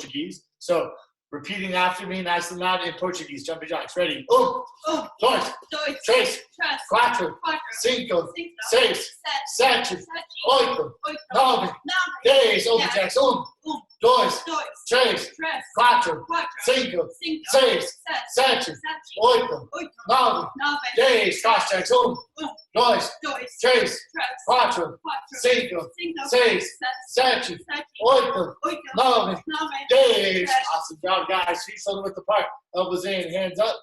Portuguese. So repeating after me, nice and loud in Portuguese. Jumping jacks. Ready? Dois, três, quatro, cinco, seis, sete, oito, nove, 10. Overjacks. Dois, três, quatro, cinco, seis, sete, oito, nove, 10. Crossjacks. Dois, três, quatro, cinco, seis, sete, oito, nove, 10. Awesome job, guys. Feet shoulder width apart. Elbows in, hands up.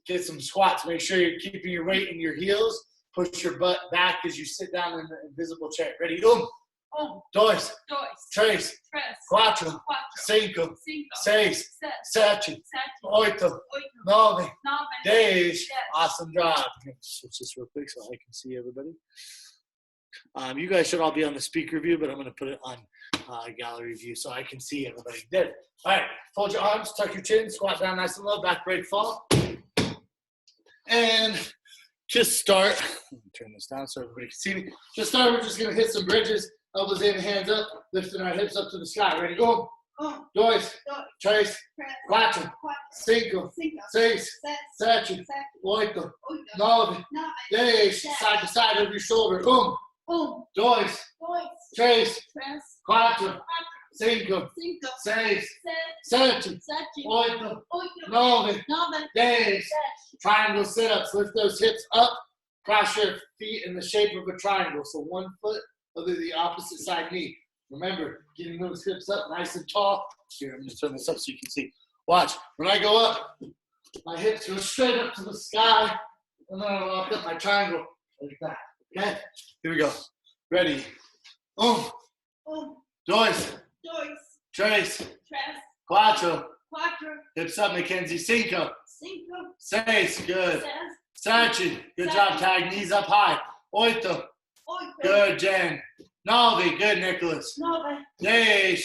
Get some squats. Make sure you're keeping your weight in your heels. Push your butt back as you sit down in the invisible chair. Ready? Dois, três, quatro, cinco, seis, sete, oito, nove, 10. Awesome job. Switch this real quick so I can see everybody. You guys should all be on the speaker view, but I'm going to put it on gallery view so I can see everybody. Good. All right. Fold your arms, tuck your chin, squat down nice and low, back break fall. And just start. Let me turn this down so everybody can see me. Just start. We're just going to hit some bridges. Elbows in, hands up, lifting our hips up to the sky. Ready? Go. Dois, três, quatro, cinco, seis, sete, oito, nove, 10. Side to side of your shoulder. Dois, três, quatro, cinco, seis, sete, oito, nove, 10. Triangle sit-ups. Lift those hips up. Cross your feet in the shape of a triangle. So one foot over the opposite side knee. Remember, getting those hips up nice and tall. Here, I'm going to turn this up so you can see. Watch. When I go up, my hips go straight up to the sky. And then I walk up my triangle like that. Okay? Here we go. Ready? Dois, três, quatro. Hips up, Mackenzie. Cinco, seis. Good. Sete. Good job, Tag. Knees up high. Oito. Good, Jen. Nove. Good, Nicholas. 10.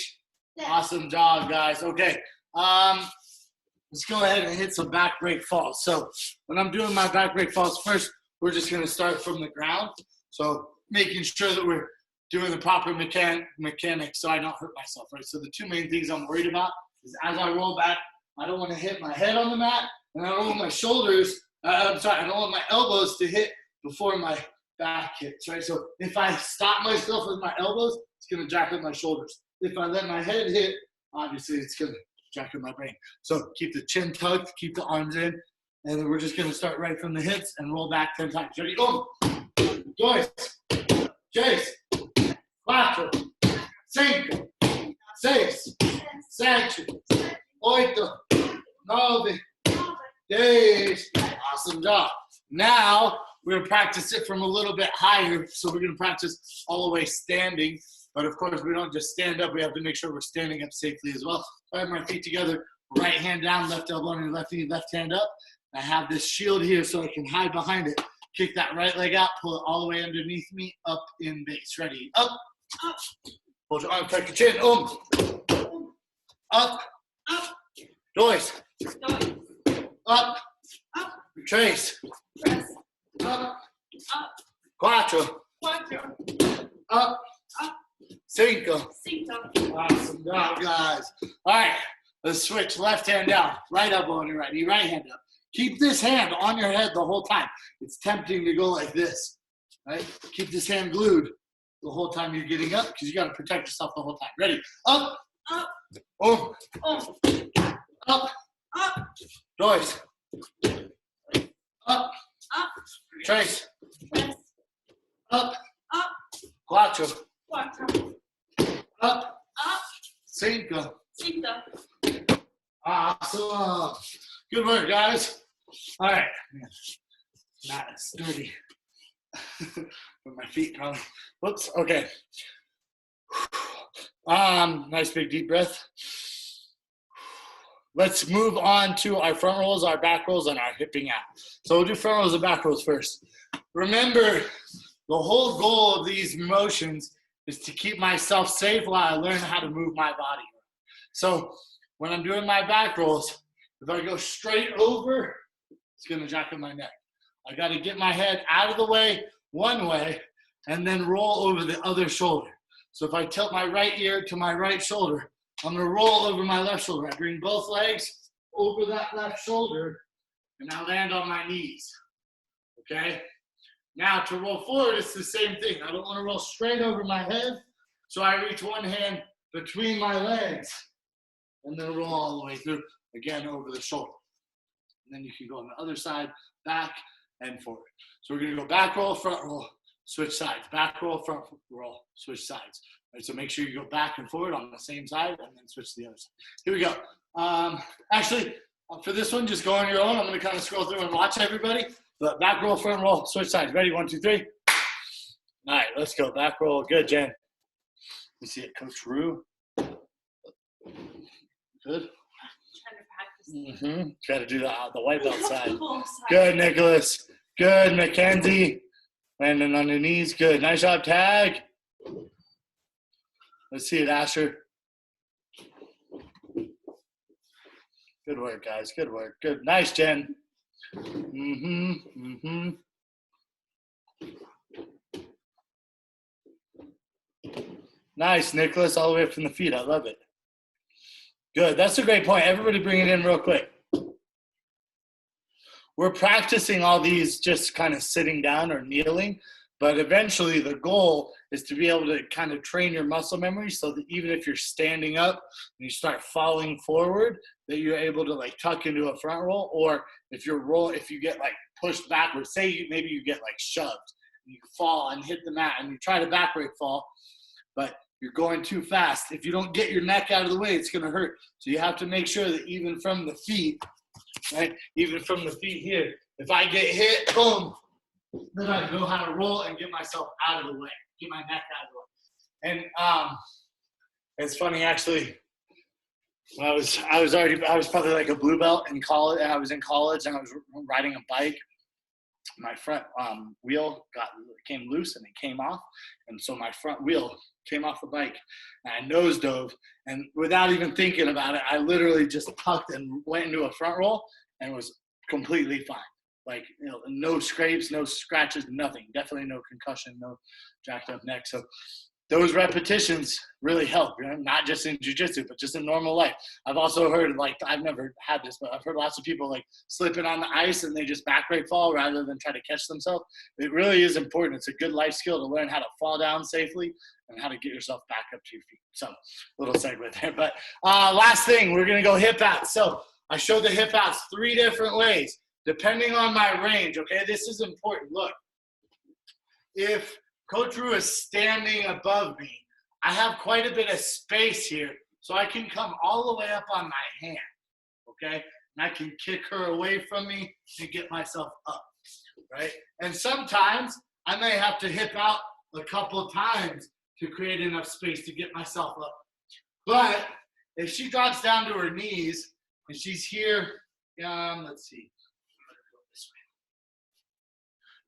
Awesome job, guys. Okay. Let's go ahead and hit some back break falls. So when I'm doing my back break falls, first, we're just going to start from the ground. So making sure that we're doing the proper mechanics so I don't hurt myself, right? So the two main things I'm worried about is as I roll back, I don't want to hit my head on the mat, and I don't want my shoulders, I don't want my elbows to hit before my back hits, right? So if I stop myself with my elbows, it's going to jack up my shoulders. If I let my head hit, obviously it's going to jack up my brain. So keep the chin tucked, keep the arms in, and then we're just going to start right from the hips and roll back 10 times. Ready? Dois, três, quatro, cinco, seis, sete, oito, nove, 10. Awesome job. Now we're going to practice it from a little bit higher. So we're going to practice all the way standing. But of course, we don't just stand up. We have to make sure we're standing up safely as well. I have my feet together, right hand down, left elbow on your left knee, left hand up. I have this shield here so I can hide behind it. Kick that right leg out, pull it all the way underneath me, up in base. Ready? Up. Hold your arm, tuck your chin. Up. Dois. Up. Três. Up. Quatro. Up. Cinco. Awesome job, guys. All right, let's switch. Left hand down, right elbow on your right knee, right hand up. Keep this hand on your head the whole time. It's tempting to go like this, right? Keep this hand glued the whole time you're getting up because you got to protect yourself the whole time. Ready? Up. Up. Dois. Up. Três. Up. Quatro. Up. Cinco. Awesome. Good work, guys. All right. Not as sturdy. With my feet probably. Whoops. Okay. Nice big deep breath. Let's move on to our front rolls, our back rolls, and our hipping out. So we'll do front rolls and back rolls first. Remember, the whole goal of these motions is to keep myself safe while I learn how to move my body. So when I'm doing my back rolls, if I go straight over, it's going to jack up my neck. I got to get my head out of the way one way and then roll over the other shoulder. So if I tilt my right ear to my right shoulder, I'm gonna roll over my left shoulder. I bring both legs over that left shoulder, and I land on my knees, okay? Now to roll forward, it's the same thing. I don't wanna roll straight over my head, so I reach one hand between my legs, and then roll all the way through, again, over the shoulder. And then you can go on the other side, back and forward. So we're gonna go back roll, front roll, switch sides. Back roll, front roll, switch sides. All right, so make sure you go back and forward on the same side and then switch to the other side. Here we go. Actually, for this one, just go on your own. I'm gonna kind of scroll through and watch everybody. But back roll, front roll, switch sides. Ready, 1, 2, 3. All right, let's go. Back roll, good, Jen. You see it, Coach Rue. Good. Got to do the white belt side. Good, Nicholas. Good, Mackenzie. Landing on the knees. Good. Nice job, tag. Let's see it, Asher. Good work, guys. Good work. Good. Nice, Jen. Nice, Nicholas. All the way up from the feet. I love it. Good. That's a great point. Everybody bring it in real quick. We're practicing all these just kind of sitting down or kneeling, but eventually the goal is to be able to kind of train your muscle memory so that even if you're standing up and you start falling forward, that you're able to like tuck into a front roll, or if you get like pushed backwards, say maybe you get like shoved and you fall and hit the mat and you try to back break fall, but you're going too fast. If you don't get your neck out of the way, it's going to hurt. So you have to make sure that even from the feet, right? Even from the feet here, if I get hit, boom, then I know how to roll and get myself out of the way, get my neck out of the way. And it's funny actually. When I was probably like a blue belt in college. I was in college and I was riding a bike. My front wheel came loose and it came off, and so my front wheel came off the bike and I nose dove, and without even thinking about it, I literally just tucked and went into a front roll and was completely fine. Like, you know, no scrapes, no scratches, nothing. Definitely no concussion, no jacked up neck. So those repetitions really help, you know, not just in jiu-jitsu, but just in normal life. I've also heard, like, I've never had this, but I've heard lots of people like slipping on the ice and they just back break fall rather than try to catch themselves. It really is important. It's a good life skill to learn how to fall down safely and how to get yourself back up to your feet. So little segue there. But last thing, we're going to go hip outs. So I showed the hip outs 3 different ways, depending on my range, okay? This is important. Look, if Coach Rue is standing above me, I have quite a bit of space here, so I can come all the way up on my hand, okay? And I can kick her away from me to get myself up, right? And sometimes I may have to hip out a couple times to create enough space to get myself up. But if she drops down to her knees and she's here, let's see,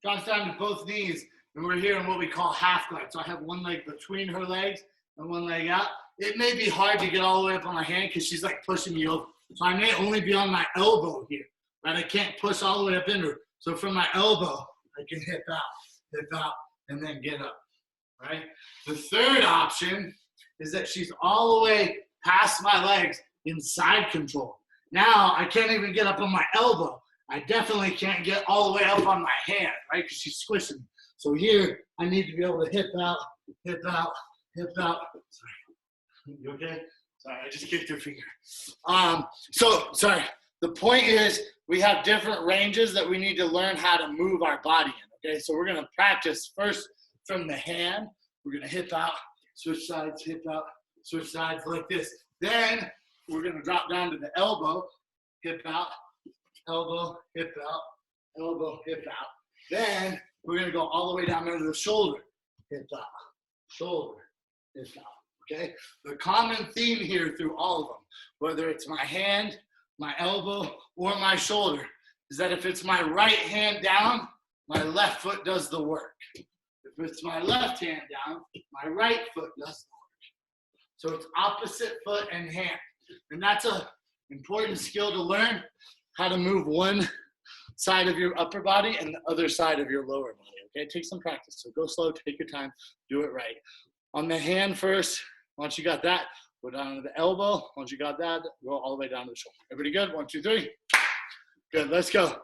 drops down to both knees, and we're here in what we call half guard. So I have one leg between her legs and one leg out. It may be hard to get all the way up on my hand because she's like pushing me over. So I may only be on my elbow here, right? I can't push all the way up into her. So from my elbow, I can hip out, and then get up, right? The third option is that she's all the way past my legs in side control. Now I can't even get up on my elbow. I definitely can't get all the way up on my hand, right? Because she's squishing me. So here, I need to be able to hip out. Sorry, you okay? Sorry, I just kicked her finger. Sorry. The point is, we have different ranges that we need to learn how to move our body in, okay? So we're gonna practice first from the hand. We're gonna hip out, switch sides, hip out, switch sides like this. Then we're gonna drop down to the elbow, hip out, elbow, hip out, elbow, hip out. Then we're going to go all the way down into the shoulder, hip out, shoulder, hip out, okay? The common theme here through all of them, whether it's my hand, my elbow, or my shoulder, is that if it's my right hand down, my left foot does the work. If it's my left hand down, my right foot does the work. So it's opposite foot and hand. And that's an important skill to learn, how to move one side of your upper body and the other side of your lower body, okay? Take some practice. So go slow, take your time, do it right. On the hand first, once you got that, Go down to the elbow. Once you got that, go all the way down to the shoulder. Everybody good? 1, 2, 3. Good, let's go.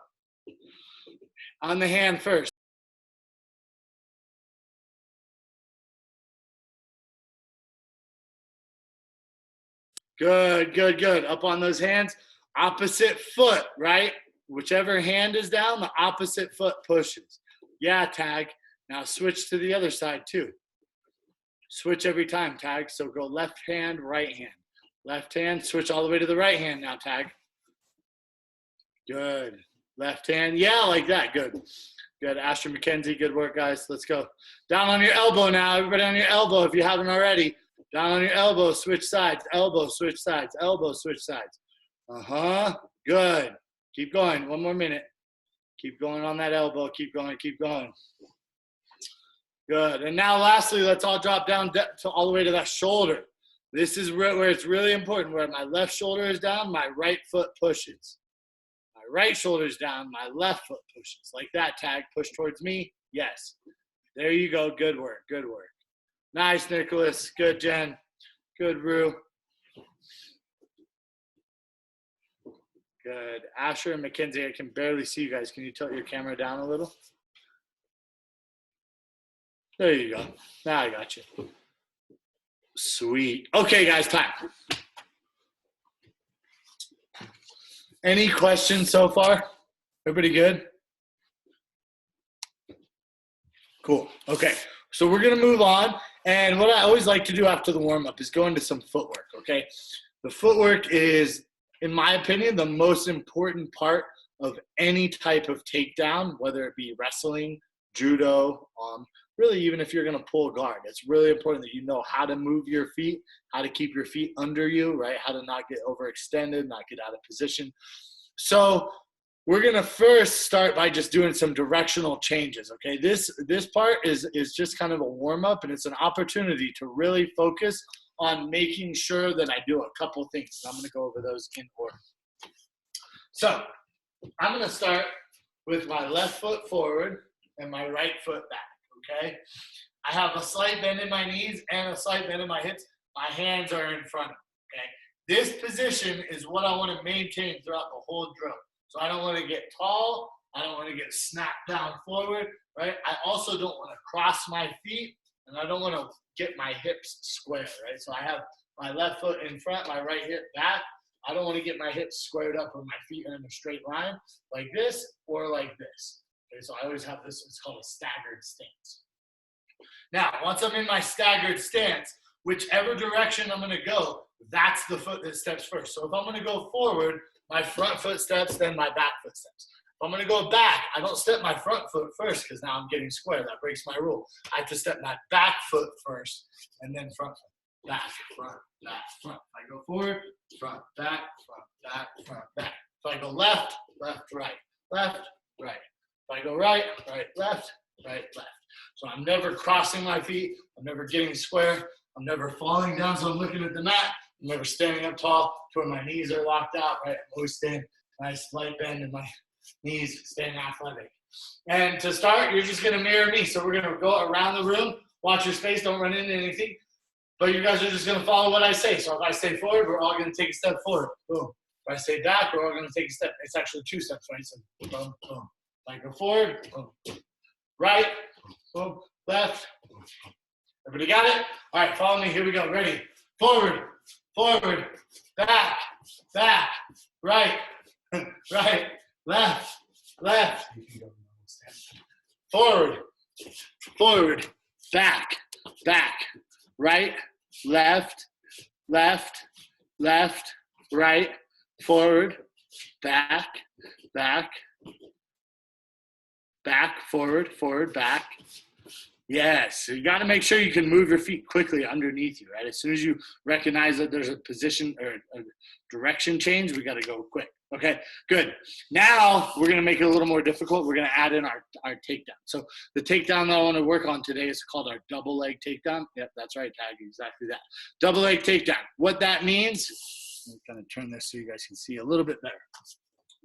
On the hand first. Good, good, good. Up on those hands. Opposite foot, right? Whichever hand is down, the opposite foot pushes. Yeah, tag. Now switch to the other side too. Switch every time, tag. So go left hand, right hand. Left hand, switch all the way to the right hand now, tag. Good. Left hand, yeah, like that. Good. Good. Asher McKenzie, good work, guys. Let's go. Down on your elbow now. Everybody on your elbow if you haven't already. Down on your elbow, switch sides. Elbow, switch sides. Elbow, switch sides. Good. Keep going. 1 more minute. Keep going on that elbow. Keep going. Keep going. Good. And now lastly, let's all drop down to all the way to that shoulder. This is where it's really important. Where my left shoulder is down, my right foot pushes. My right shoulder is down, my left foot pushes. Like that, tag. Push towards me. Yes. There you go. Good work. Good work. Nice, Nicholas. Good, Jen. Good, Rue. Good. Asher and Mackenzie, I can barely see you guys. Can you tilt your camera down a little? There you go. Now I got you. Sweet. Okay, guys, time. Any questions so far? Everybody good? Cool. Okay, so we're going to move on. And what I always like to do after the warm-up is go into some footwork, okay? The footwork is, in my opinion, the most important part of any type of takedown, whether it be wrestling, judo, really even if you're going to pull guard. It's really important that you know how to move your feet, how to keep your feet under you, right? How to not get overextended, not get out of position. So we're going to first start by just doing some directional changes, okay? This part is just kind of a warm-up, and it's an opportunity to really focus on making sure that I do a couple things. And I'm going to go over those in order. So I'm going to start with my left foot forward and my right foot back, okay? I have a slight bend in my knees and a slight bend in my hips. My hands are in front of me, okay? This position is what I want to maintain throughout the whole drill. So I don't want to get tall. I don't want to get snapped down forward, right? I also don't want to cross my feet, and I don't want to get my hips square, right? So I have my left foot in front, my right hip back. I don't want to get my hips squared up or my feet are in a straight line like this or like this. Okay, so I always have this, it's called a staggered stance. Now, once I'm in my staggered stance, whichever direction I'm going to go, that's the foot that steps first. So if I'm going to go forward, my front foot steps, then my back foot steps. If I'm going to go back, I don't step my front foot first because now I'm getting square. That breaks my rule. I have to step my back foot first and then front foot. Back, front, back, front. If I go forward, front, back, front, back, front, back. If I go left, left, right, left, right. If I go right, right, left, right, left. So I'm never crossing my feet. I'm never getting square. I'm never falling down so I'm looking at the mat. I'm never standing up tall to where my knees are locked out, right? I'm always staying nice slight bend in my knees, staying athletic. And to start, you're just going to mirror me. So we're going to go around the room. Watch your space. Don't run into anything. But you guys are just going to follow what I say. So if I say forward, we're all going to take a step forward. Boom. If I say back, we're all going to take a step. It's actually 2 steps, right? So boom, boom. If I go forward, boom. Right, boom, left. Everybody got it? All right, follow me. Here we go. Ready? Forward, forward, back, back, right, right, left, left. Forward, forward, back, back, right, left, left, left, right, forward, back, back, back, forward, forward, back. Yes, so you got to make sure you can move your feet quickly underneath you, right? As soon as you recognize that there's a position or a direction change, we got to go quick. Okay, good. Now we're going to make it a little more difficult. We're going to add in our takedown. So the takedown that I want to work on today is called our double leg takedown. Yep, that's right, Tag, exactly that. Double leg takedown. What that means, I'm going to turn this so you guys can see a little bit better.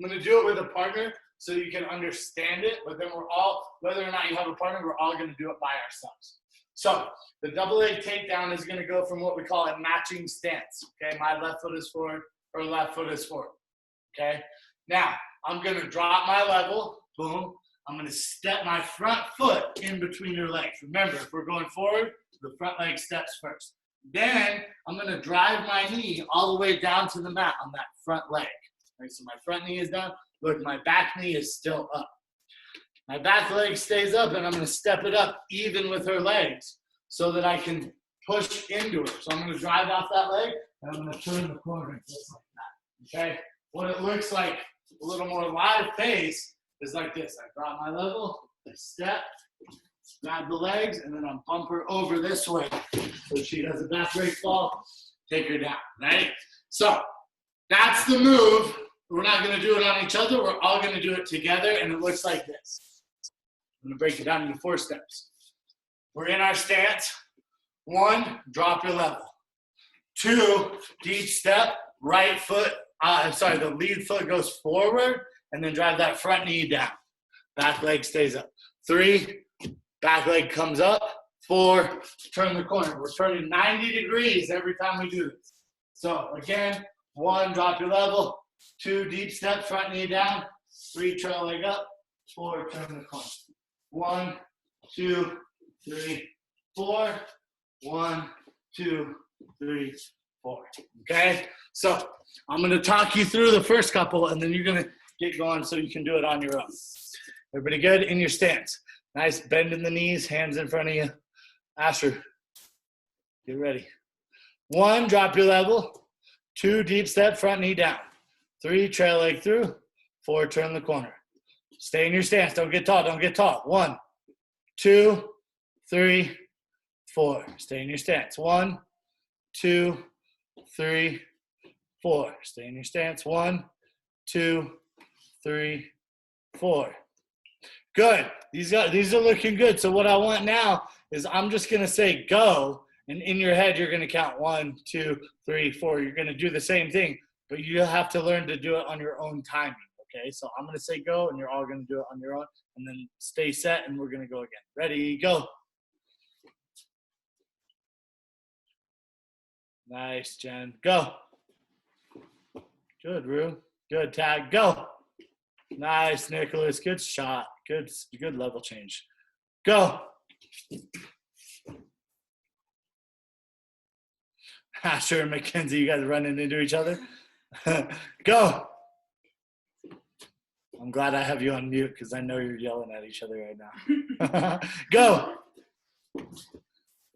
I'm going to do it with a partner so you can understand it, but then we're all, whether or not you have a partner, we're all going to do it by ourselves. So the double leg takedown is going to go from what we call a matching stance. Okay, my left foot is forward, her left foot is forward. Okay, now I'm going to drop my level. Boom. I'm going to step my front foot in between your legs. Remember, if we're going forward, the front leg steps first. Then I'm going to drive my knee all the way down to the mat on that front leg. Right, so my front knee is down. Look, my back knee is still up. My back leg stays up, and I'm going to step it up even with her legs so that I can push into her. So I'm going to drive off that leg, and I'm going to turn the corner just like that. Okay? What it looks like a little more live pace is like this. I drop my level, I step, grab the legs, and then I bump her over this way. So she does a back break fall, take her down, right? So that's the move. We're not going to do it on each other. We're all going to do it together, and it looks like this. I'm going to break it down into 4 steps. We're in our stance. 1, drop your level. 2, deep step, right foot, the lead foot goes forward, and then drive that front knee down. Back leg stays up. 3, back leg comes up. 4, turn the corner. We're turning 90 degrees every time we do this. So again, 1, drop your level. 2, deep step, front knee down. 3, trail leg up. 4, turn the corner. 1, 2, 3, 4. 1, 2, 3, 4. Okay? So I'm going to talk you through the first couple, and then you're going to get going so you can do it on your own. Everybody good? In your stance. Nice bend in the knees, hands in front of you. Asher, get ready. 1, drop your level. 2, deep step, front knee down. 3, trail leg through. 4, turn the corner. Stay in your stance. Don't get tall. Don't get tall. 1, 2, 3, 4. Stay in your stance. 1, 2, 3, 4. Stay in your stance. 1, 2, 3, 4. Good. These are looking good. So what I want now is I'm just going to say go, and in your head you're going to count 1, 2, 3, 4. You're going to do the same thing, but you have to learn to do it on your own timing. Okay, so I'm going to say go, and you're all going to do it on your own, and then stay set, and we're going to go again. Ready, go. Nice, Jen. Go. Good, Rue. Good, Tag. Go. Nice, Nicholas. Good shot. Good level change. Go. Asher and Mackenzie, you guys are running into each other. Go. I'm glad I have you on mute because I know you're yelling at each other right now. Go.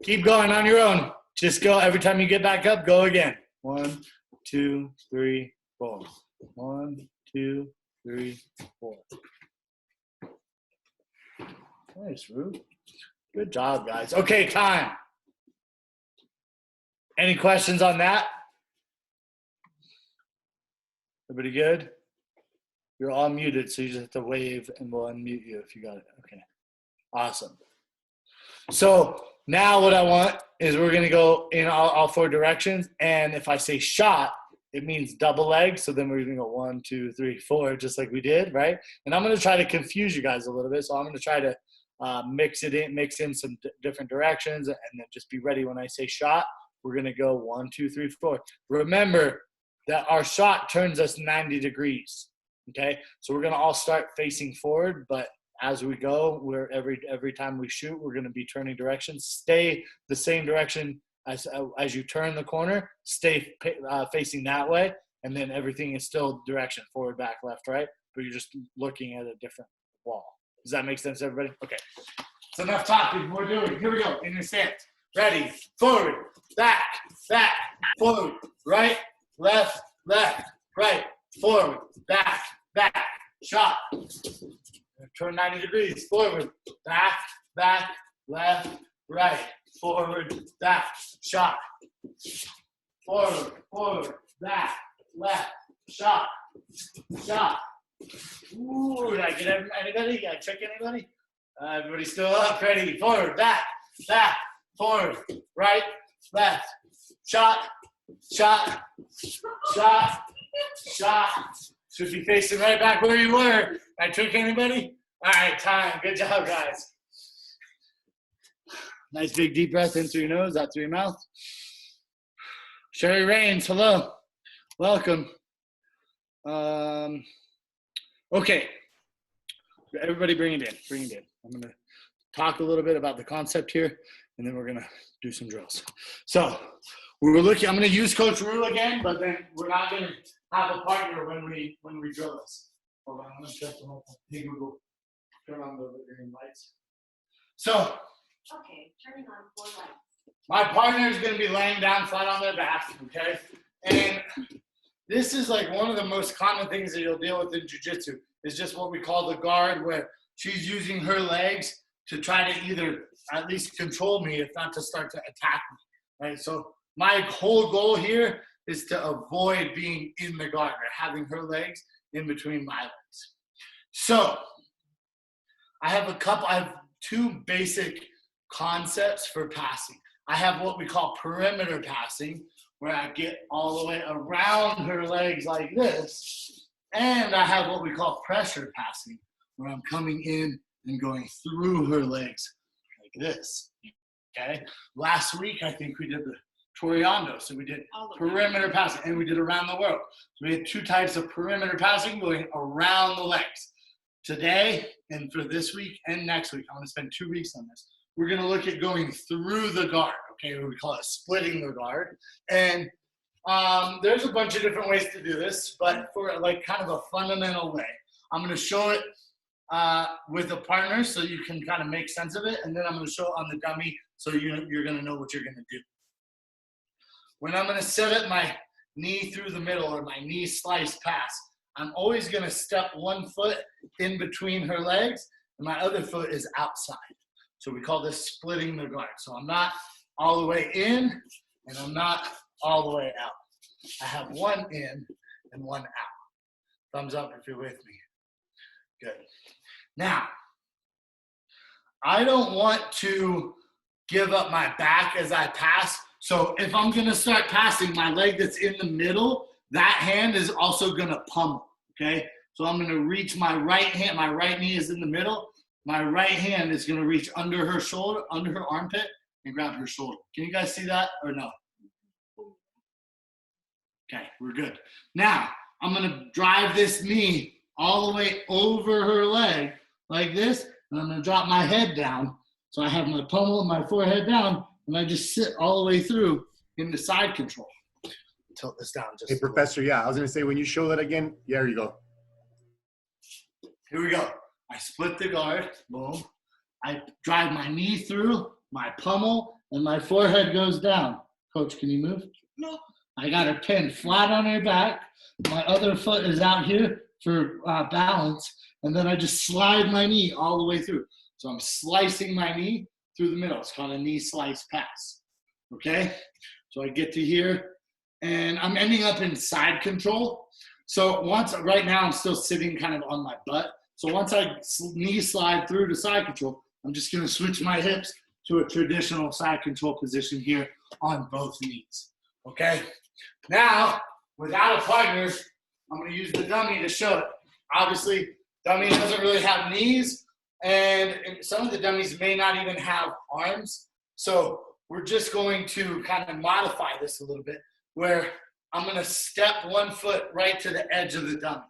Keep going on your own. Just go. Every time you get back up, go again. 1, 2, 3, 4. 1, 2, 3, 4. Nice, Rue. Good job, guys. Okay, time. Any questions on that? Everybody good? You're all muted, so you just have to wave and we'll unmute you if you got it. Okay. Awesome. So now what I want is we're going to go in all 4 directions. And if I say shot, it means double leg. So then we're going to go 1, 2, 3, 4, just like we did, right? And I'm going to try to confuse you guys a little bit. So I'm going to try to mix in some different directions, and then just be ready when I say shot. We're going to go 1, 2, 3, 4. Remember that our shot turns us 90 degrees. Okay, so we're going to all start facing forward, but as we go, every time we shoot, we're going to be turning directions. Stay the same direction as you turn the corner. Stay facing that way, and then everything is still direction, forward, back, left, right, but you're just looking at a different wall. Does that make sense, everybody? Okay, it's enough talking. We're doing. Here we go. In your stance. Ready. Forward, back, forward, right, left, right, forward, back, shot. Turn 90 degrees. Forward, back, left, right, forward, back, shot. Forward, back, left, shot. Ooh, did I get anybody? Did I trick anybody? Everybody's still up. Ready. Forward, back, forward, right, left, shot. Should be facing right back where you were. Did I trick anybody? All right, time. Good job, guys. Nice big deep breath in through your nose, out through your mouth. Sherry Rains, hello. Welcome. Okay. Everybody bring it in. Bring it in. I'm going to talk a little bit about the concept here, and then we're going to do some drills. So we're looking, I'm going to use Coach Rue again, but then we're not going to have a partner when we drill this. Hold on, I'm going to check the whole thing. Google. Turn on the green lights. So, okay, turning on 4 lights. My partner is going to be laying down flat on their back, okay? And this is like one of the most common things that you'll deal with in jiu-jitsu is just what we call the guard, where she's using her legs to try to either at least control me, if not to start to attack me, right? So my whole goal here is to avoid being in the guard or having her legs in between my legs. So I have 2 basic concepts for passing. I have what we call perimeter passing, where I get all the way around her legs like this. And I have what we call pressure passing, where I'm coming in and going through her legs like this, okay? Last week, I think we did the Toriando, so we did perimeter passing, and we did around the world. So we had 2 types of perimeter passing going around the legs. Today, and for this week and next week, I'm gonna spend 2 weeks on this. We're gonna look at going through the guard, okay? We call it splitting the guard. And there's a bunch of different ways to do this, but for like kind of a fundamental way, I'm gonna show it with a partner so you can kind of make sense of it, and then I'm gonna show it on the dummy so you're gonna know what you're gonna do. When I'm gonna set up my knee through the middle or my knee slice pass, I'm always gonna step 1 foot in between her legs, and my other foot is outside. So we call this splitting the guard. So I'm not all the way in, and I'm not all the way out. I have 1 in and 1 out. Thumbs up if you're with me. Good. Now, I don't want to give up my back as I pass. So if I'm gonna start passing, my leg that's in the middle, that hand is also gonna pummel, okay? So I'm gonna reach my right hand, my right knee is in the middle. My right hand is gonna reach under her shoulder, under her armpit, and grab her shoulder. Can you guys see that or no? Okay, we're good. Now, I'm gonna drive this knee all the way over her leg like this, and I'm gonna drop my head down. So I have my pommel and my forehead down, and I just sit all the way through into side control. Tilt this down just Hey, Professor, yeah, I was gonna say, when you show that again, yeah, there you go. Here we go. I split the guard, boom. I drive my knee through, my pommel, and my forehead goes down. Coach, can you move? No. I got her pinned flat on her back. My other foot is out here for balance, and then I just slide my knee all the way through. So I'm slicing my knee through the middle. It's called a knee slice pass, okay? So I get to here, and I'm ending up in side control. So right now I'm still sitting kind of on my butt. So once I knee slide through to side control, I'm just gonna switch my hips to a traditional side control position here on both knees, okay? Now, without a partner, I'm gonna use the dummy to show it. Obviously, dummy doesn't really have knees, and some of the dummies may not even have arms. So we're just going to kind of modify this a little bit, where I'm gonna step 1 foot right to the edge of the dummy,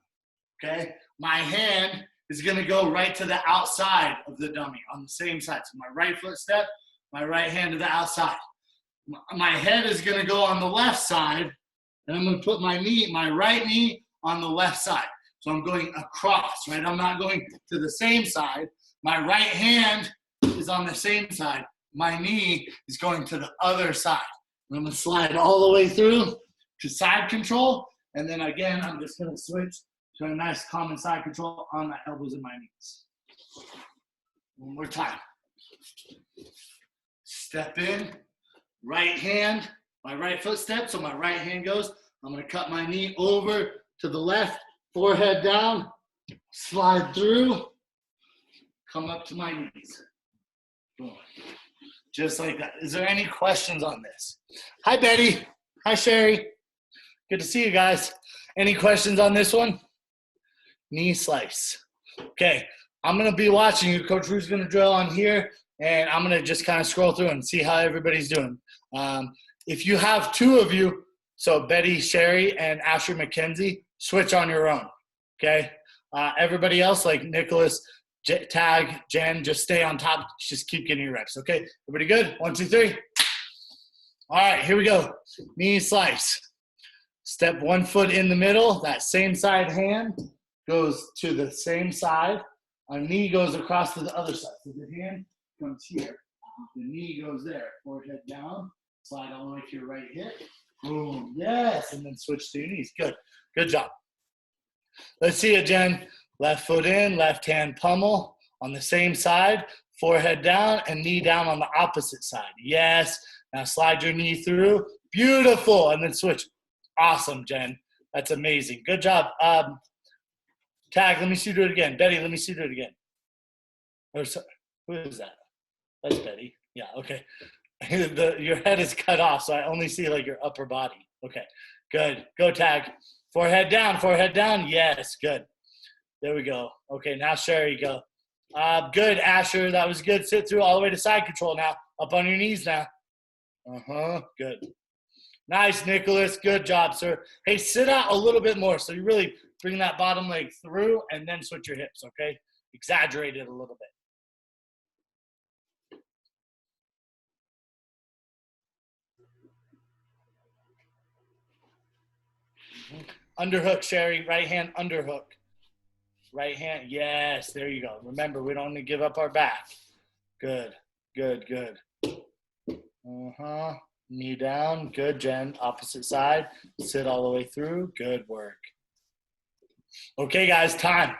okay? My hand is gonna go right to the outside of the dummy on the same side. So my right foot step, my right hand to the outside. My head is gonna go on the left side, and I'm gonna put my right knee on the left side. So I'm going across, right? I'm not going to the same side. My right hand is on the same side. My knee is going to the other side. And I'm gonna slide all the way through to side control. And then again, I'm just gonna switch to a nice common side control on my elbows and my knees. One more time. Step in, right hand, my right foot step, so my right hand goes. I'm gonna cut my knee over to the left, forehead down, slide through, come up to my knees. Boom. Just like that. Is there any questions on this? Hi, Betty. Hi, Sherry. Good to see you guys. Any questions on this one? Knee slice. Okay, I'm gonna be watching you. Coach Rue's gonna drill on here, and I'm going to just kind of scroll through and see how everybody's doing. If you have two of you, so Betty Sherry and Asher McKenzie, switch on your own, okay? Everybody else, like Nicholas, Tag, Jen, just stay on top. Just keep getting your reps, okay? Everybody good? 1, 2, 3. All right, here we go. Knee slice. Step 1 foot in the middle. That same side hand goes to the same side. A knee goes across to the other side. So the hand comes here. The knee goes there. Forehead down. Slide all the way to your right hip. Boom. Yes. And then switch to your knees. Good. Good job. Let's see it, Jen. Left foot in, left hand pummel on the same side. Forehead down and knee down on the opposite side. Yes. Now slide your knee through. Beautiful. And then switch. Awesome, Jen. That's amazing. Good job. Tag, let me see you do it again. Betty, let me see you do it again. Or, who is that? That's Betty. Yeah, okay. Your head is cut off, so I only see like your upper body. Okay, good. Go, Tag. Forehead down, forehead down. Yes, good. There we go. Okay, now Sherry, go. Good, Asher. That was good. Sit through all the way to side control now. Up on your knees now. Good. Nice, Nicholas. Good job, sir. Hey, sit out a little bit more so you really bring that bottom leg through and then switch your hips, okay? Exaggerate it a little bit. Underhook, Sherry. Right hand underhook. Right hand. Yes, there you go. Remember, we don't want to give up our back. Good, good, good. Knee down. Good, Jen. Opposite side. Sit all the way through. Good work. Okay, guys, time.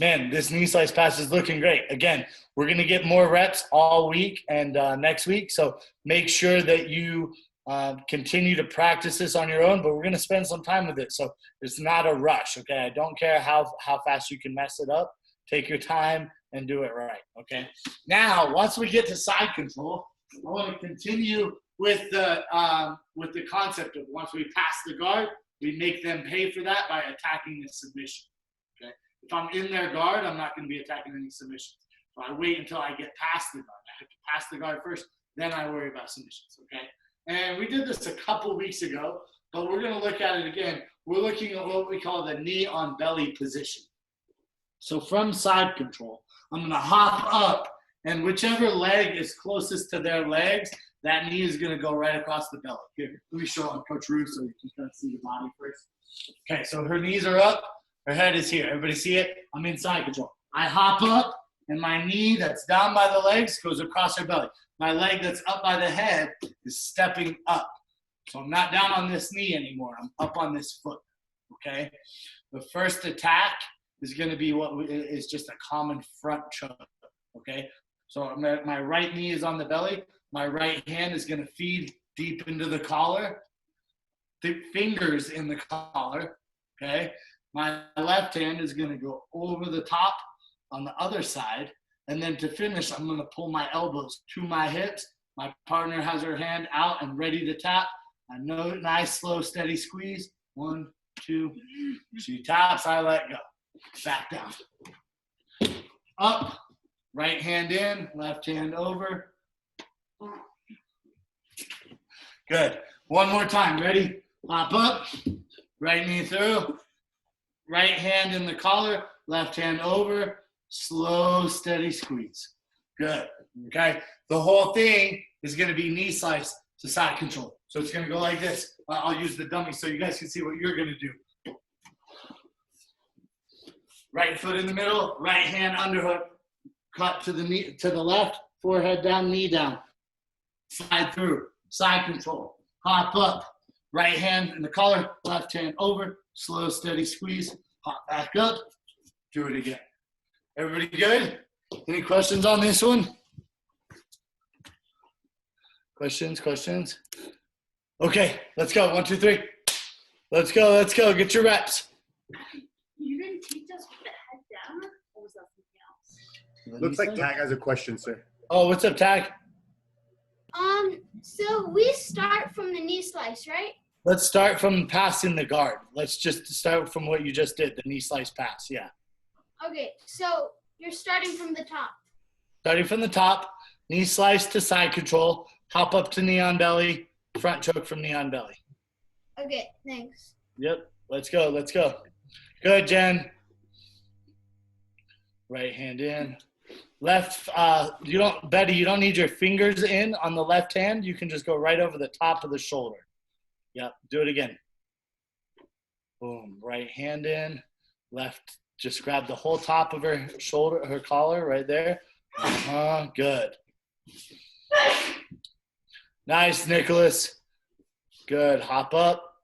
Man, this knee slice pass is looking great. Again, we're going to get more reps all week and next week. So make sure that you continue to practice this on your own, but we're going to spend some time with it. So it's not a rush, okay? I don't care how fast you can mess it up. Take your time and do it right, okay? Now, once we get to side control, I want to continue with the concept of once we pass the guard, we make them pay for that by attacking the submission, okay? If I'm in their guard, I'm not going to be attacking any submissions. So I wait until I get past the guard. I have to pass the guard first, then I worry about submissions, okay? And we did this a couple weeks ago, but we're going to look at it again. We're looking at what we call the knee on belly position. So from side control, I'm going to hop up, and whichever leg is closest to their legs, that knee is going to go right across the belly. Here, let me show on Coach Ruth so you can kind of see the body first. Okay, so her knees are up. Her head is here. Everybody see it? I'm in side control. I hop up, and my knee that's down by the legs goes across her belly. My leg that's up by the head is stepping up. So I'm not down on this knee anymore. I'm up on this foot, okay? The first attack is going to be what is just a common front choke, okay? So my right knee is on the belly. My right hand is going to feed deep into the collar. The fingers in the collar, okay? My left hand is going to go over the top on the other side. And then to finish, I'm going to pull my elbows to my hips. My partner has her hand out and ready to tap. A nice, slow, steady squeeze. 1, 2. She taps, I let go. Back down. Up. Right hand in, left hand over. Good. One more time. Ready? Hop up. Right knee through. Right hand in the collar. Left hand over. Slow, steady squeeze. Good. Okay. The whole thing is going to be knee slice to side control. So it's going to go like this. I'll use the dummy so you guys can see what you're going to do. Right foot in the middle. Right hand underhook. Cut to the knee, to the left. Forehead down, knee down. Slide through. Side control. Hop up. Right hand in the collar. Left hand over. Slow, steady squeeze. Hop back up. Do it again. Everybody good? Any questions on this one? Questions? Okay, let's go. 1, 2, 3. Let's go. Get your reps. You didn't teach us with the head down, or was that something else? Looks like Tag has a question, sir. Oh, what's up, Tag? So we start from the knee slice, right? Let's start from passing the guard. Let's just start from what you just did, the knee slice pass. Yeah. Okay, so you're starting from the top. Starting from the top, knee slice to side control, hop up to knee on belly, front choke from knee on belly. Okay, thanks. Yep, let's go, let's go. Good, Jen. Right hand in. Left, Betty, you don't need your fingers in on the left hand. You can just go right over the top of the shoulder. Yep, do it again. Boom, right hand in. Left, just grab the whole top of her shoulder, her collar right there. Good. Nice, Nicholas. Good, hop up.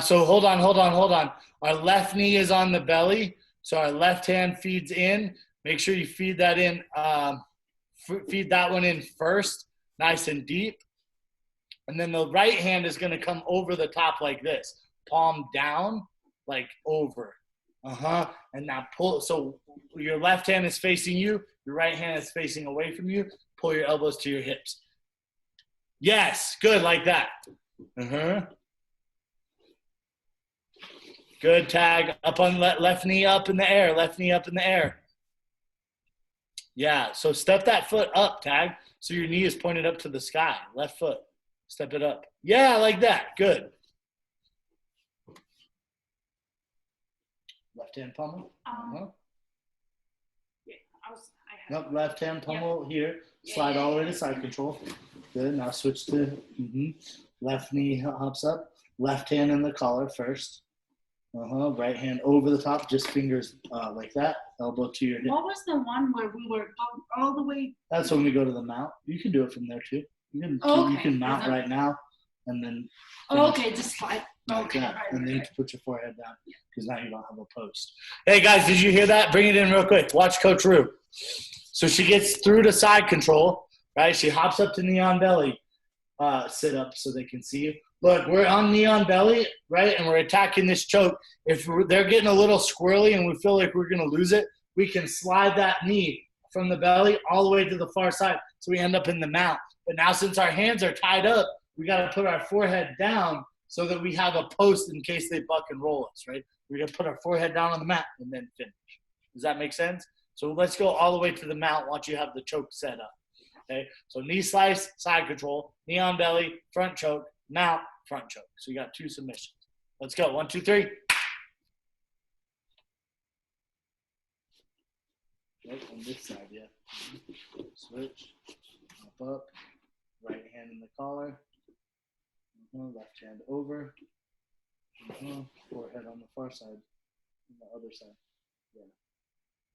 So hold on. Our left knee is on the belly, so our left hand feeds in. Make sure you feed that in, feed that one in first, nice and deep. And then the right hand is gonna come over the top like this, palm down, like over. And now pull, so your left hand is facing you, your right hand is facing away from you. Pull your elbows to your hips. Yes, good, like that. Good, tag. Up on left knee up in the air, left knee up in the air. Yeah, so step that foot up, tag, so your knee is pointed up to the sky. Left foot, step it up. Yeah, like that, good. Left hand pummel. Yeah, Nope, left hand pummel here. Slide all the way to side control. Good, now switch to left knee hops up. Left hand in the collar first. Right hand over the top, just fingers like that. Elbow to your hip. What was the one where we were all the way? That's when we go to the mount. You can do it from there too. You can mount right now, and then. Okay, just slide. Like that. And then put your forehead down because now you don't have a post. Hey guys, did you hear that? Bring it in real quick. Watch Coach Rue. So she gets through to side control, right? She hops up to knee on belly. Sit up so they can see you. Look, we're on knee on belly, right? And we're attacking this choke. If they're getting a little squirrely and we feel like we're going to lose it, we can slide that knee from the belly all the way to the far side so we end up in the mount. But now since our hands are tied up, we got to put our forehead down so that we have a post in case they buck and roll us, right? We're going to put our forehead down on the mat and then finish. Does that make sense? So let's go all the way to the mount once you have the choke set up. Okay, so knee slice, side control, knee on belly, front choke, mount, front choke. So you got 2 submissions. Let's go. 1, 2, 3. Right on this side, yeah. Switch, hop up, right hand in the collar, left hand over, forehead on the far side, on the other side. Yeah,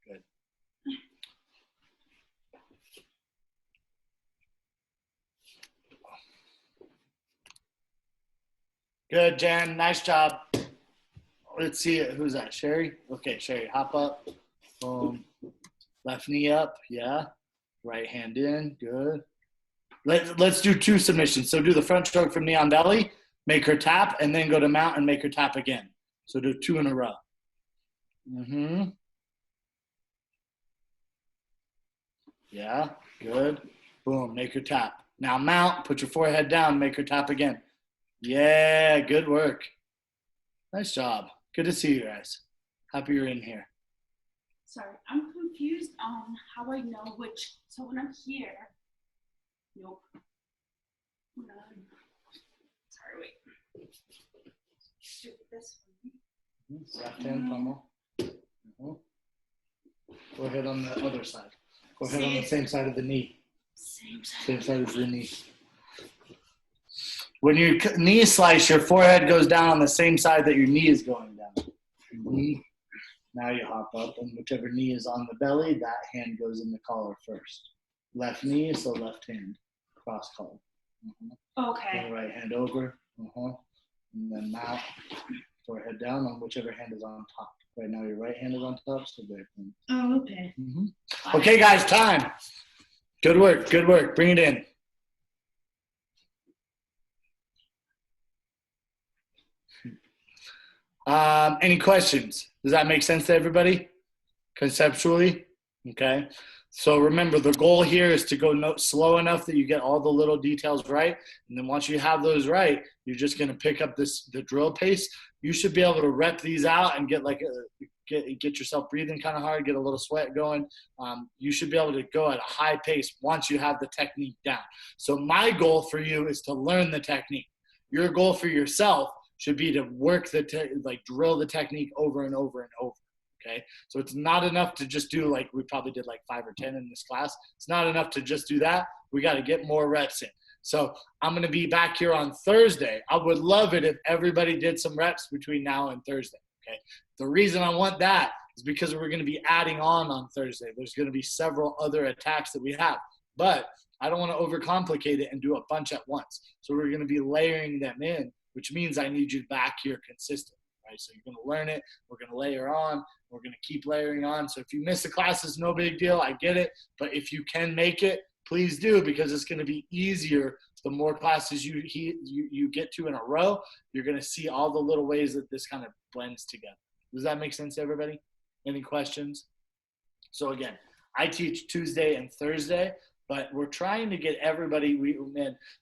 good. Good, Jen. Nice job. Let's see it. Who's that? Sherry? Okay, Sherry, hop up. Boom. Left knee up. Yeah. Right hand in. Good. Let's do 2 submissions. So do the front choke from knee on belly, make her tap, and then go to mount and make her tap again. So do 2 in a row. Yeah. Good. Boom. Make her tap. Now mount. Put your forehead down. Make her tap again. Yeah, good work. Nice job. Good to see you guys. Happy you're in here. Sorry, I'm confused on how I know which. So when I'm here, nope. Sorry, wait. Do this one. Left hand pummel. Forehead on the other side. Forehead on the same side of the knee. Same side as the knee. When you knee slice, your forehead goes down on the same side that your knee is going down. Now you hop up, and whichever knee is on the belly, that hand goes in the collar first. Left knee, so left hand, cross collar. Okay. Then right hand over, and then mount, forehead down on whichever hand is on top. Right now your right hand is on top, so there. Oh, okay. Okay, guys, time. Good work, good work. Bring it in. Any questions? Does that make sense to everybody? Conceptually? Okay. So remember, the goal here is to go slow enough that you get all the little details right. And then once you have those right, you're just going to pick up the drill pace. You should be able to rep these out and get get yourself breathing kind of hard, get a little sweat going. You should be able to go at a high pace once you have the technique down. So my goal for you is to learn the technique. Your goal for yourself should be to work drill the technique over and over and over. Okay, so it's not enough to just do like we probably did like 5 or 10 in this class. It's not enough to just do that. We got to get more reps in. So I'm going to be back here on Thursday. I would love it if everybody did some reps between now and Thursday. Okay, the reason I want that is because we're going to be adding on Thursday. There's going to be several other attacks that we have, but I don't want to overcomplicate it and do a bunch at once. So we're going to be layering them in, which means I need you back here consistent. Right? So you're going to learn it. We're going to layer on. We're going to keep layering on. So if you miss a class, it's no big deal. I get it. But if you can make it, please do, because it's going to be easier. The more classes you get to in a row, you're going to see all the little ways that this kind of blends together. Does that make sense to everybody? Any questions? So again, I teach Tuesday and Thursday, but we're trying to get everybody.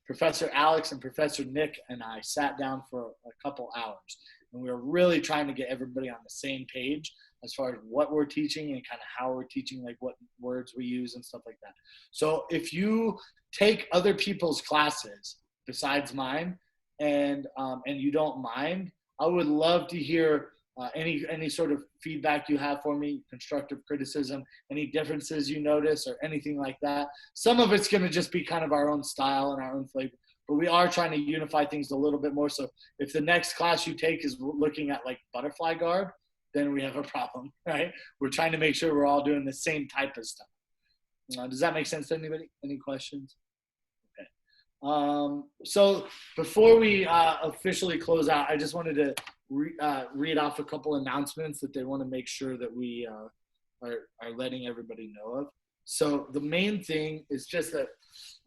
Professor Alex and Professor Nick and I sat down for a couple hours. And we're really trying to get everybody on the same page as far as what we're teaching and kind of how we're teaching, like what words we use and stuff like that. So if you take other people's classes besides mine and you don't mind, I would love to hear any sort of feedback you have for me, constructive criticism, any differences you notice or anything like that. Some of it's going to just be kind of our own style and our own flavor. But we are trying to unify things a little bit more. So if the next class you take is looking at like butterfly garb, then we have a problem, right? We're trying to make sure we're all doing the same type of stuff. Does that make sense to anybody? Any questions? Okay. So before we officially close out, I just wanted to read off a couple announcements that they want to make sure that we are letting everybody know of. So the main thing is just that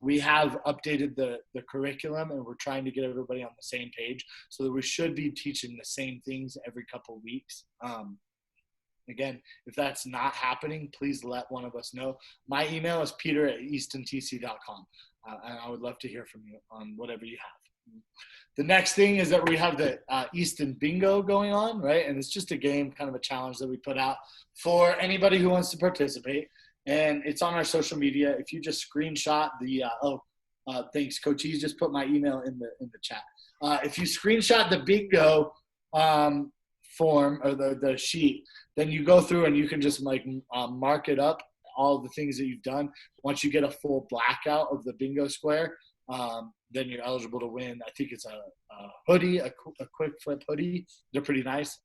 we have updated the curriculum, and we're trying to get everybody on the same page so that we should be teaching the same things every couple of weeks. Again, if that's not happening, please let one of us know. My email is peter@eastontc.com. And I would love to hear from you on whatever you have. The next thing is that we have the Easton Bingo going on, right? And it's just a game, kind of a challenge that we put out for anybody who wants to participate. And it's on our social media. If you just screenshot the thanks, Coach. He's just put my email in the chat. If you screenshot the bingo form or the sheet, then you go through and you can just mark it up, all the things that you've done. Once you get a full blackout of the bingo square, then you're eligible to win. I think it's a hoodie, a quick flip hoodie. They're pretty nice.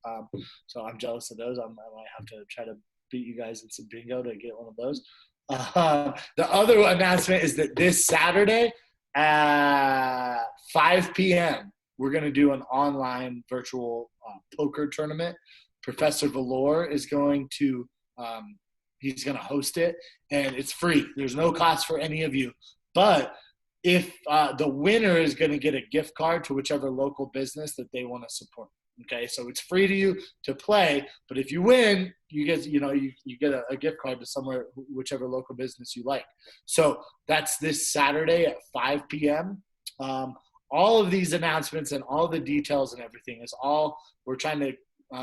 So I'm jealous of those. I might have to try to beat you guys in some bingo to get one of those. The other announcement is that this Saturday at 5 p.m., we're going to do an online virtual poker tournament. Professor Valor is going to he's going to host it, and it's free. There's no cost for any of you. But if the winner is going to get a gift card to whichever local business that they want to support. Okay, so it's free to you to play, but if you win, you get a gift card to somewhere, whichever local business you like. So that's this Saturday at 5 p.m. All of these announcements and all the details and everything is all we're trying to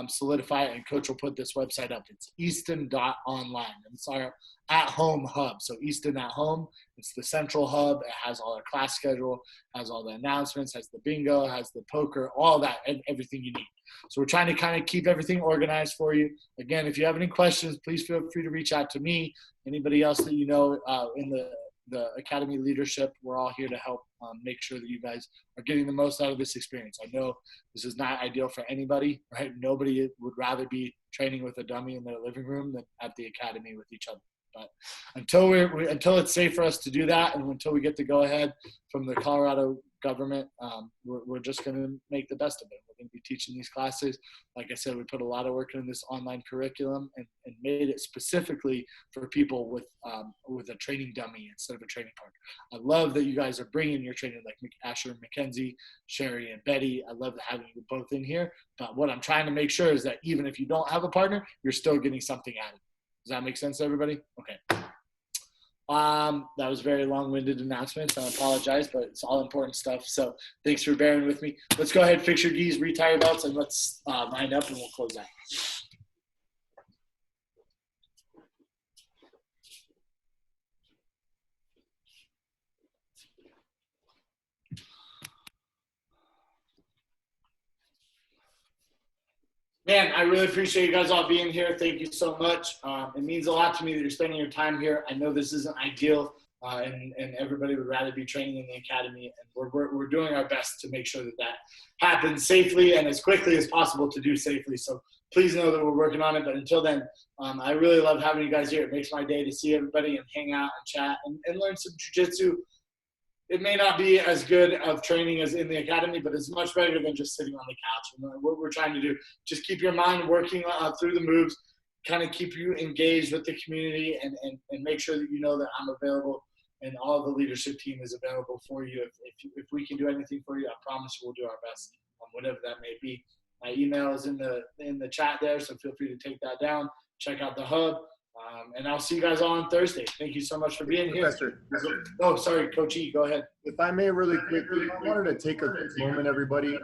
solidify, and Coach will put this website up. It's Easton.Online. And it's our at-home hub. So Easton at home, it's the central hub. It has all our class schedule, has all the announcements, has the bingo, has the poker, all that, and everything you need. So we're trying to kind of keep everything organized for you. Again, if you have any questions, please feel free to reach out to me. Anybody else that you know in the Academy leadership, we're all here to help make sure that you guys are getting the most out of this experience. I know this is not ideal for anybody, right? Nobody would rather be training with a dummy in their living room than at the Academy with each other. But until it's safe for us to do that, and until we get the go-ahead from the Colorado government, we're just going to make the best of it. We're going to be teaching these classes. Like I said, we put a lot of work into this online curriculum and made it specifically for people with a training dummy instead of a training partner. I love that you guys are bringing your training, like Asher and Mackenzie, Sherry and Betty. I love having you both in here. But what I'm trying to make sure is that even if you don't have a partner, you're still getting something out of it. Does that make sense to everybody? Okay. That was very long-winded announcements. I apologize, but it's all important stuff. So thanks for bearing with me. Let's go ahead, fix your gis, retie your belts, and let's line up and we'll close out. Man, I really appreciate you guys all being here. Thank you so much. It means a lot to me that you're spending your time here. I know this isn't ideal, and everybody would rather be training in the academy. And we're doing our best to make sure that that happens safely and as quickly as possible to do safely. So please know that we're working on it. But until then, I really love having you guys here. It makes my day to see everybody and hang out and chat and learn some jiu-jitsu. It may not be as good of training as in the academy, but it's much better than just sitting on the couch. And what we're trying to do, just keep your mind working through the moves, kind of keep you engaged with the community and make sure that you know that I'm available and all the leadership team is available for you. If we can do anything for you, I promise we'll do our best, whatever that may be. My email is in the chat there, so feel free to take that down. Check out the hub. And I'll see you guys all on Thursday. Thank you so much for being here. Professor. Oh, sorry, Coach E, go ahead. If I may really quickly, I wanted to take a quick moment, everybody.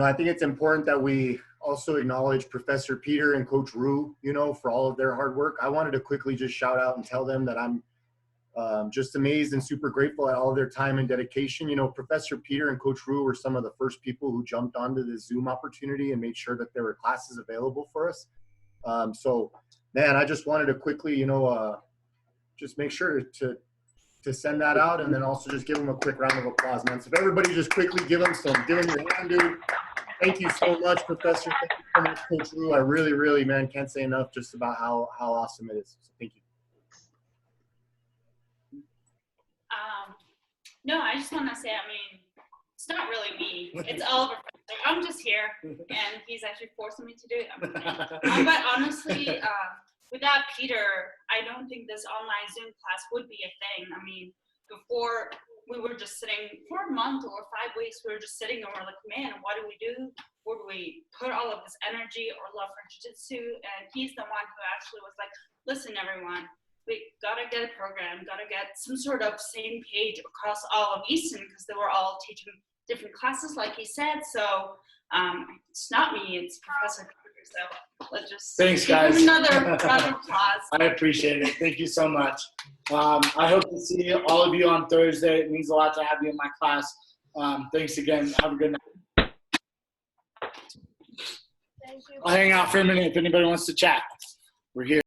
I think it's important that we also acknowledge Professor Peter and Coach Rue, for all of their hard work. I wanted to quickly just shout out and tell them that I'm just amazed and super grateful at all of their time and dedication. Professor Peter and Coach Rue were some of the first people who jumped onto the Zoom opportunity and made sure that there were classes available for us. So, man, I just wanted to quickly, just make sure to send that out, and then also just give them a quick round of applause, man. So if everybody just quickly give them your hand, dude. Thank you so much, Professor. Thank you so much, Coach Rue. I really, really, man, can't say enough just about how awesome it is. So thank you. No, I just want to say, it's not really me. It's Oliver. I'm just here, and he's actually forcing me to do it. But honestly, without Peter, I don't think this online Zoom class would be a thing. Before we were just sitting for a month or 5 weeks, we were just sitting and we're like, man, what do we do? Where do we put all of this energy or love for jiu-jitsu? And he's the one who actually was like, listen, everyone, we gotta get a program, gotta get some sort of same page across all of Easton, because they were all teaching different classes, like he said. So it's not me, it's Professor Peter. So let's just thanks, guys. Give him another round of applause. I appreciate it. Thank you so much. I hope to see all of you on Thursday. It means a lot to have you in my class. Thanks again. Have a good night. Thank you. I'll hang out for a minute if anybody wants to chat. We're here.